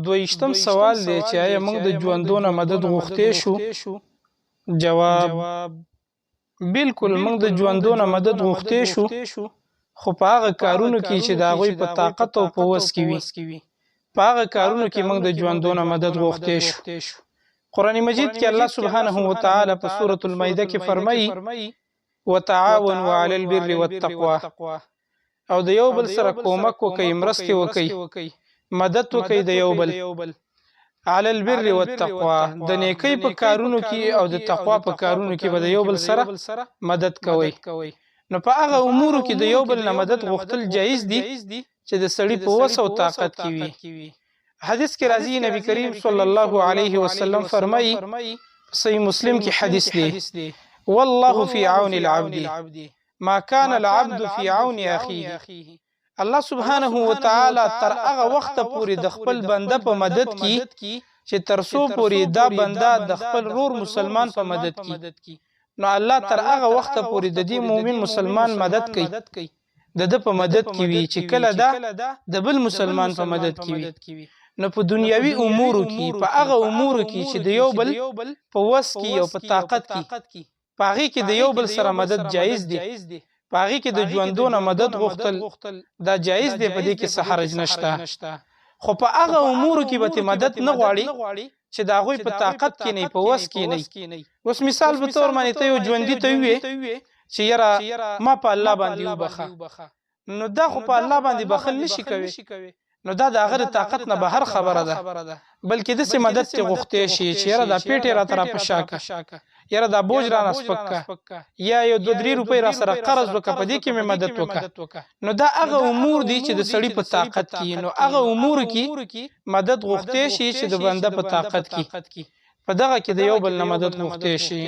دویشتم سوال دی چې آیا موږ د ژوندونه مدد غوښتی شو؟ جواب: بالکل موږ د ژوندونه مدد غوښتی شو، خو په هغه کارونو کې چې د هغوی په طاقت او په وس کې وي. په هغه کارونو کې موږ د ژوندونه مدد غوښتی شو. قرآن مجید کې الله سبحانه وتعالی په سورة المائده کې فرمایي: وتعاونوا علی البر والتقوى، او د یو بل سره کومک وکئ، مرستې وکئ، مدد وکئ د یو بل. علی البر والتقوى، د نیکۍ په کارونو کې او د تقوا په کارونو کې به د یو بل سره مدد کوئ. نو په هغه امورو کې د یو بل نه مدد غوښتل جایز دي چې د سړي په وس او طاقت کې وي. حدیث کې راځي نبی کریم صلی الله علیه وسلم فرمایي، صحیح مسلم کې حدیث دی: والله فی عون العبد ما كان العبد فی عون اخیه. الله سبحانه وتعالی تر هغه وخت پورې د خپل بنده په مدد کې چې تر څو پورې دا بنده د خپل رور مسلمان په مدد کې. نو الله تر هغه وخت پورې د دې مؤمن مسلمان مدد کوي، د په مدد کې وي چې کله دا د بل مسلمان په مدد کې وي. نو په دنیوي امورو کې، په هغه امورو کې چې د یو بل په وس کې او په طاقت کې، په هغې کې د یو بل سره مدد جایز دی. په هغې کې د ژوندونه مدد غوښتل دا جایز دی، په دې کې څه حرج نشته. خو په هغه امورو کې به مدد نه غواړي چې د هغوی په طاقت کې نه، په وس کې نه. اوس مثال په طور باندې ته یو ژوندي ته ووایې چې یاره ما په الله باندې وبخه، نو دا خو په الله باندې بخل نشي کوي. نو دا د هغه د طاقت نه بهر خبره ده، بلکې داسې مدد ته غوښتی شي چې یاره دا پیټ یې راته راپه شا که، یاره دا بوج رانه سپک که، یا یو 2-3 روپۍ را سره قرض وکړه، په دې کې مې مدد وکړه. نو دا هغه امور دي چې د سړي په طاقت کې، نو هغه امور کې مدد غوښتی شي چې د بنده په طاقت کې، په دغه کې د یو بل نه مدد غوښتی شي.